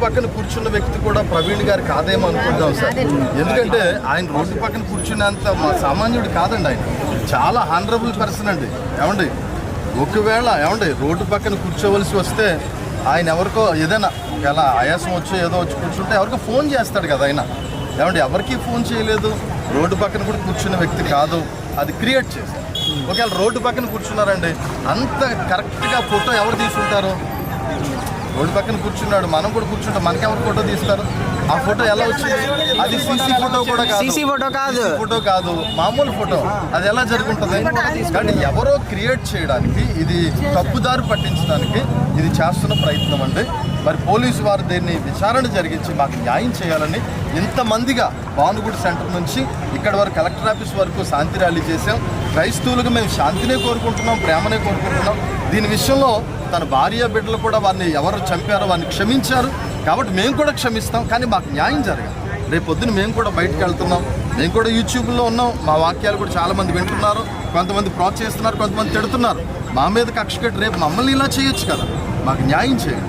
పక్కన కూర్చున్న వ్యక్తి కూడా ప్రవీణ్ గారు కాదేమో అనుకుంటాం సార్. ఎందుకంటే ఆయన రోడ్డు పక్కన కూర్చున్నంత సామాన్యుడు కాదండి. ఆయన చాలా హానరబుల్ పర్సన్ అండి. ఏమండి ఒకవేళ రోడ్డు పక్కన కూర్చోవలసి వస్తే ఆయన ఎవరికో ఏదైనా ఎలా ఆయాసం వచ్చి ఏదో వచ్చి కూర్చుంటే ఎవరికో ఫోన్ చేస్తాడు కదా ఆయన. ఎవరికి ఫోన్ చేయలేదు. రోడ్డు పక్కన కూడా కూర్చున్న వ్యక్తి కాదు, అది క్రియేట్ చేశారు. ఒకవేళ రోడ్డు పక్కన కూర్చున్నారండి, అంత కరెక్ట్గా ఫోటో ఎవరు తీసుకుంటారు? రోడ్డు పక్కన కూర్చున్నాడు, మనం కూడా కూర్చుంటాం, మనకెవరు ఫోటో తీస్తారు? ఆ ఫోటో ఎలా వచ్చింది? అది సీసీ ఫోటో కూడా కాదు, ఫోటో కాదు, మామూలు ఫోటో. అది ఎలా జరుగుతుంది? కానీ ఎవరో క్రియేట్ చేయడానికి, ఇది తప్పుదారి పట్టించడానికి ఇది చేస్తున్న ప్రయత్నం అండి. మరి పోలీసు వారు దీన్ని విచారణ జరిగించి మాకు న్యాయం చేయాలని ఇంతమందిగా భానుగుడి సెంటర్ నుంచి ఇక్కడ వరకు కలెక్టర్ ఆఫీస్ వరకు శాంతి ర్యాలీ చేసాం. క్రైస్తవులుగా మేము శాంతినే కోరుకుంటున్నాం, ప్రేమనే కోరుకుంటున్నాం. దీని విషయంలో తన భార్య బిడ్డలు కూడా వారిని ఎవరు చంపారో వారిని క్షమించారు కాబట్టి మేము కూడా క్షమిస్తాం. కానీ మాకు న్యాయం జరగాలి. రేపు పొద్దున మేము కూడా బయటకు వెళ్తున్నాం, మేము కూడా యూట్యూబ్లో ఉన్నాం. మా వాక్యాలు కూడా చాలామంది వింటున్నారు, కొంతమంది ప్రోత్సహిస్తున్నారు, కొంతమంది తిడుతున్నారు. మా మీద కక్ష కట్టి రేపు మమ్మల్ని ఇలా చేయొచ్చు కదా. మాకు న్యాయం చేయండి.